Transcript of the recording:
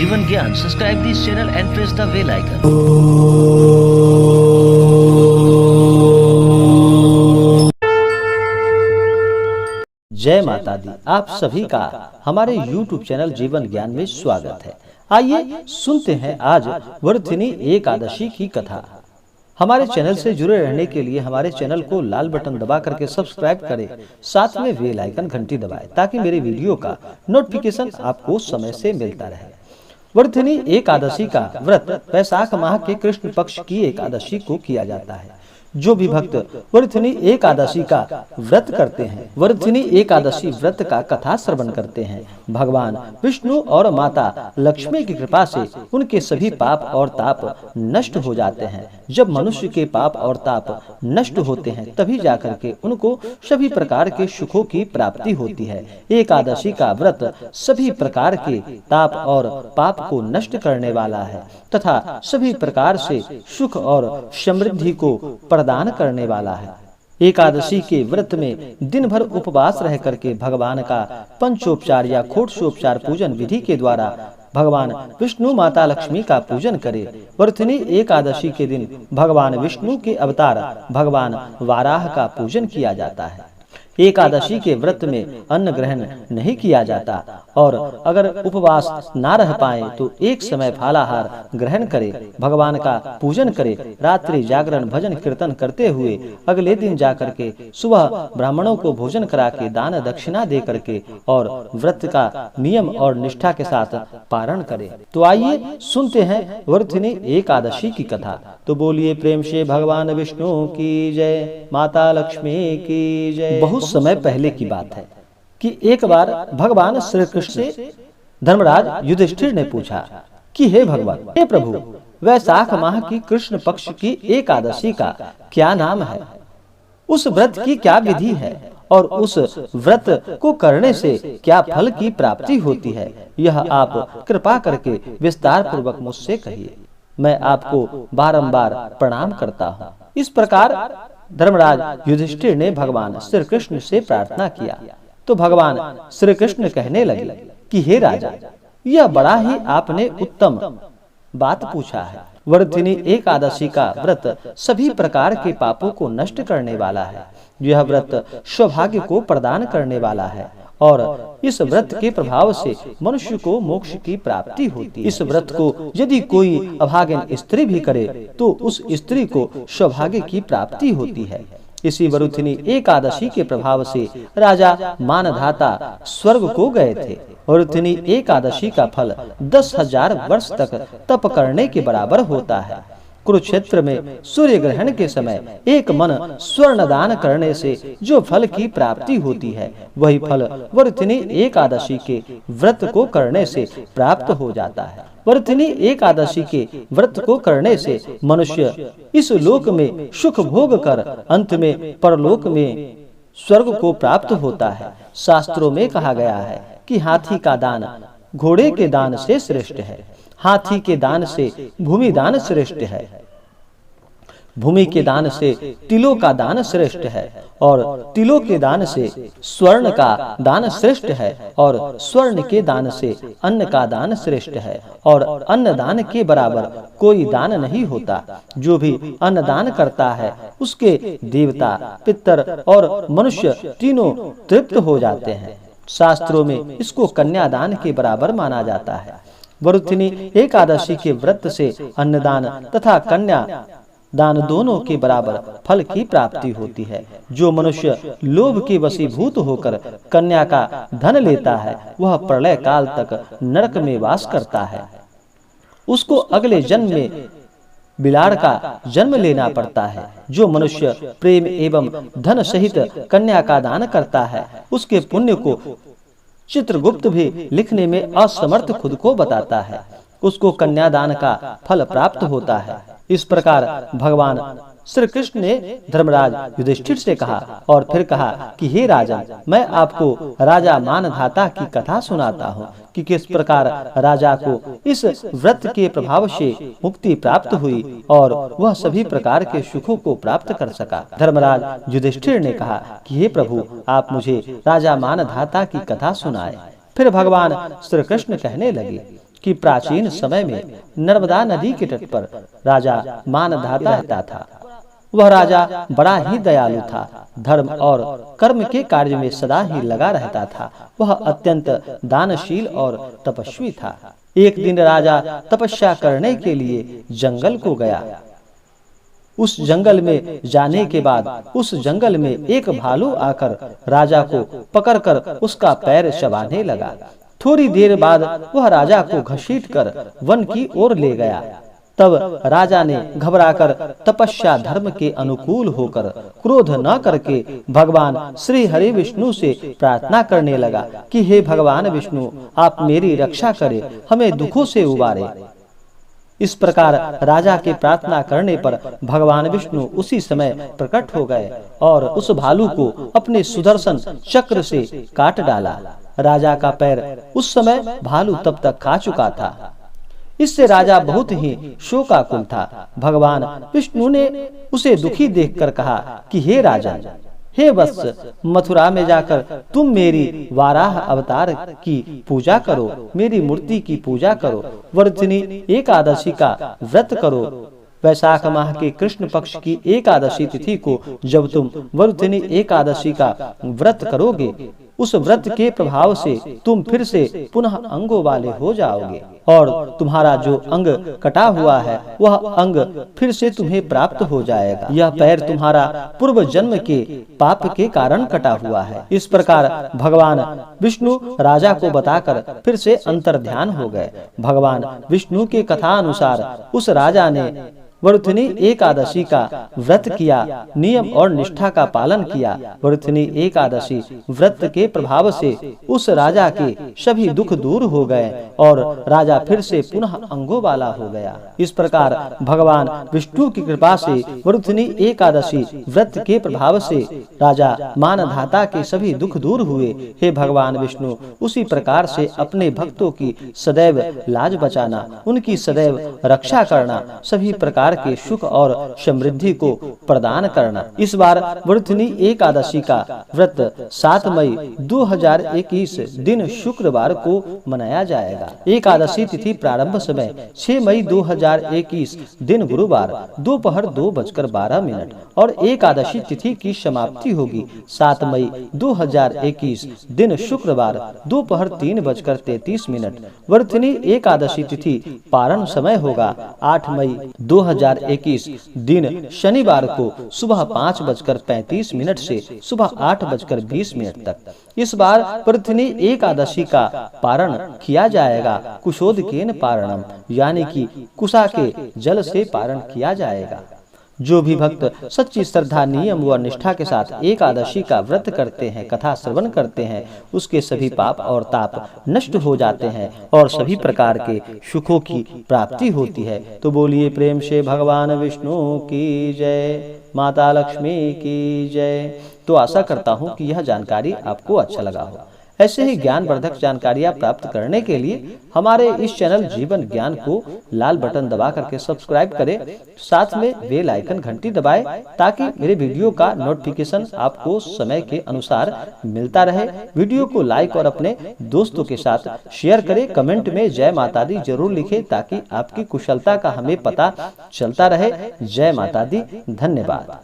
जीवन ज्ञान, subscribe this channel and press the bell icon. जय माता दी। आप सभी का हमारे YouTube चैनल जीवन ज्ञान में स्वागत है। आइए सुनते हैं आज वर्धिनी एकादशी की कथा। हमारे चैनल से जुड़े रहने के लिए हमारे चैनल को लाल बटन दबा करके सब्सक्राइब करें, साथ में बेल आइकन घंटी दबाएं ताकि मेरे वीडियो का नोटिफिकेशन आपको समय से मिलता रहे। वर्धिनी एकादशी का व्रत वैशाख माह के कृष्ण पक्ष की एकादशी को किया जाता है। जो भी भक्त वर्धिनी एकादशी का व्रत करते हैं, वर्धिनी एकादशी व्रत का कथा श्रवण करते हैं, भगवान विष्णु और माता लक्ष्मी की कृपा से उनके सभी पाप और ताप नष्ट हो जाते हैं। जब मनुष्य के पाप और ताप नष्ट होते हैं तभी जाकर के उनको सभी प्रकार के सुखों की प्राप्ति होती है। एकादशी का व्रत सभी प्रकार के ताप और पाप को नष्ट करने वाला है तथा सभी प्रकार से सुख और समृद्धि को प्रदान करने वाला है। एकादशी के व्रत में दिन भर उपवास रह करके भगवान का पंचोपचार या खोटसोपचार पूजन विधि के द्वारा भगवान विष्णु माता लक्ष्मी का पूजन करे। वर्धिनी एकादशी के दिन भगवान विष्णु के अवतार भगवान वाराह का पूजन किया जाता है। एकादशी के व्रत में अन्न ग्रहण नहीं किया जाता और अगर उपवास ना रह पाए तो एक समय फलाहार ग्रहण करे, भगवान का पूजन करे, रात्रि जागरण भजन कीर्तन करते हुए अगले दिन जाकर के सुबह ब्राह्मणों को भोजन करा के दान दक्षिणा दे करके और व्रत का नियम और निष्ठा के साथ पारण करे। तो आइए सुनते हैं वर्धिनी एकादशी की कथा। तो बोलिए प्रेम से भगवान विष्णु की जय, माता लक्ष्मी की जय। बहुत समय पहले की बात है कि एक बार भगवान श्री कृष्ण से धर्मराज युधिष्ठिर ने पूछा कि हे भगवान, हे प्रभु, वैशाख माह की कृष्ण पक्ष की एकादशी का क्या नाम है? उस व्रत की क्या विधि है और उस व्रत को करने से क्या फल की प्राप्ति होती है? यह आप कृपा करके विस्तार पूर्वक मुझसे कहिए। मैं आपको बारंबार प्रणाम करता हूँ। इस प्रकार धर्मराज युधिष्ठिर ने भगवान श्री कृष्ण से प्रार्थना किया तो भगवान श्री कृष्ण कहने लगे कि हे राजा, यह बड़ा ही आपने उत्तम बात पूछा है। वर्धिनी एकादशी का व्रत सभी प्रकार के पापों को नष्ट करने वाला है। यह व्रत सौभाग्य को प्रदान करने वाला है और इस व्रत के प्रभाव से मनुष्य को मोक्ष की प्राप्ति होती है। इस व्रत को यदि कोई अभागिन स्त्री भी करे तो उस स्त्री को सौभाग्य की प्राप्ति होती है। इसी वर्धिनी एकादशी के प्रभाव से राजा मानधाता स्वर्ग को गए थे। वर्धिनी एकादशी का फल 10,000 वर्ष तक तप करने के बराबर होता है। कुरुक्षेत्र में सूर्य ग्रहण के समय एक मन स्वर्ण दान करने से जो फल की प्राप्ति होती है, वही फल वर्धिनी एकादशी के व्रत को करने से प्राप्त हो जाता है। वर्धिनी एकादशी के व्रत को करने से मनुष्य इस लोक में सुख भोग कर अंत में परलोक में स्वर्ग को प्राप्त होता है। शास्त्रों में कहा गया है कि हाथी का दान घोड़े के दान से श्रेष्ठ है, हाथी के दान से भूमि दान श्रेष्ठ है, भूमि के दान से तिलों का दान श्रेष्ठ है और तिलों के दान से स्वर्ण का दान श्रेष्ठ है और स्वर्ण के दान से अन्न का दान श्रेष्ठ है और अन्न दान के बराबर कोई दान नहीं होता। जो भी अन्न दान करता है उसके देवता, पितर और मनुष्य तीनों तृप्त हो जाते हैं। शास्त्रों में इसको कन्यादान के बराबर माना जाता है। वर्धिनी एकादशी के व्रत से अन्नदान तथा कन्या दान दोनों के बराबर फल की प्राप्ति होती है। जो मनुष्य लोभ के वशीभूत होकर कन्या का धन लेता है वह प्रलय काल तक नरक में वास करता है। उसको अगले जन्म में बिलाड़ का जन्म लेना पड़ता है। जो मनुष्य प्रेम एवं धन सहित कन्या का दान करता है उसके पुण्य को चित्रगुप्त भी लिखने में असमर्थ खुद को बताता है, उसको कन्यादान का फल प्राप्त होता है। इस प्रकार भगवान श्री कृष्ण ने धर्मराज युधिष्ठिर से कहा और फिर कहा कि हे राजन, मैं आपको राजा मानधाता की कथा सुनाता हूँ कि किस प्रकार राजा को इस व्रत के प्रभाव से मुक्ति प्राप्त हुई और वह सभी प्रकार के सुखों को प्राप्त कर सका। धर्मराज युधिष्ठिर ने कहा कि हे प्रभु, आप मुझे राजा मानधाता की कथा सुनाए। फिर भगवान श्री कृष्ण कहने लगे कि प्राचीन समय में नर्मदा नदी के तट पर राजा मानधाता रहता था। वह राजा बड़ा ही दयालु था, धर्म और कर्म के कार्य में सदा ही लगा रहता था। वह अत्यंत दानशील और तपस्वी था। एक दिन राजा तपस्या करने के लिए जंगल को गया। उस जंगल में जाने के बाद उस जंगल में एक भालू आकर राजा को पकड़कर उसका पैर चबाने लगा। थोड़ी देर बाद वह राजा को घसीटकर वन की ओर ले गया। तब राजा ने घबराकर तपस्या धर्म के अनुकूल होकर क्रोध न करके भगवान श्री हरि विष्णु से प्रार्थना करने लगा कि हे भगवान विष्णु, आप मेरी रक्षा करें, हमें दुखों से उबारे। इस प्रकार राजा के प्रार्थना करने पर भगवान विष्णु उसी समय प्रकट हो गए और उस भालू को अपने सुदर्शन चक्र से काट डाला। राजा का पैर उस समय भालू तब तक खा चुका था। इससे राजा बहुत ही शोकाकुल था। भगवान विष्णु ने उसे दुखी देखकर कहा कि हे राजन, हे वत्स, मथुरा में जाकर तुम मेरी वाराह अवतार की पूजा करो, मेरी मूर्ति की पूजा करो, वर्धिनी एकादशी का व्रत करो। वैशाख माह के कृष्ण पक्ष की एकादशी तिथि को जब तुम वर्धिनी एकादशी का व्रत करोगे, उस व्रत के प्रभाव से तुम फिर से पुनः अंगों वाले हो जाओगे और तुम्हारा जो अंग कटा हुआ है वह अंग फिर से तुम्हें प्राप्त हो जाएगा। यह पैर तुम्हारा पूर्व जन्म के पाप के कारण कटा हुआ है। इस प्रकार भगवान विष्णु राजा को बताकर फिर से अंतर्ध्यान हो गए। भगवान विष्णु के कथा अनुसार उस राजा ने वर्धिनी एकादशी का व्रत किया, नियम और निष्ठा का पालन किया। वर्धिनी एकादशी व्रत के प्रभाव से उस राजा के सभी दुख दूर हो गए और राजा फिर से पुनः अंगों वाला हो गया। इस प्रकार भगवान विष्णु की कृपा से वर्धिनी एकादशी व्रत के प्रभाव से राजा मानधाता के सभी दुख दूर हुए। हे भगवान विष्णु, उसी प्रकार से अपने भक्तों की सदैव लाज बचाना, उनकी सदैव रक्षा करना, सभी प्रकार के सुख और समृद्धि को प्रदान करना। इस बार वर्धिनी एकादशी का व्रत 7 मई 2021 दिन शुक्रवार को मनाया जाएगा। एकादशी तिथि प्रारंभ समय 6 मई 2021 दिन गुरुवार दोपहर 2:12 और एकादशी तिथि की समाप्ति होगी 7 मई 2021 दिन शुक्रवार दोपहर 3:33। वर्धिनी एकादशी तिथि पारण समय होगा 8 मई 2021 दिन शनिवार को सुबह 5:35 से सुबह 8:20 तक। इस बार वर्धिनी एकादशी का पारण किया जाएगा कुशोदकेन पारणम, यानी कि कुशा के जल से पारण किया जाएगा। जो भी भक्त सच्ची श्रद्धा, नियम व निष्ठा के साथ एकादशी का व्रत करते हैं, कथा श्रवण करते हैं, उसके सभी पाप और ताप नष्ट हो जाते हैं और सभी प्रकार के सुखों की प्राप्ति होती है। तो बोलिए प्रेम से भगवान विष्णु की जय, माता लक्ष्मी की जय। तो आशा करता हूँ कि यह जानकारी आपको अच्छा लगा हो। ऐसे ही ज्ञानवर्धक जानकारियाँ प्राप्त करने के लिए हमारे इस चैनल जीवन ज्ञान को लाल बटन दबा करके सब्सक्राइब करें, साथ में बेल आइकन घंटी दबाएं ताकि मेरे वीडियो का नोटिफिकेशन आपको समय के अनुसार मिलता रहे। वीडियो को लाइक और अपने दोस्तों के साथ शेयर करें। कमेंट में जय माता दी जरूर लिखें ताकि आपकी कुशलता का हमें पता चलता रहे। जय माता दी। धन्यवाद।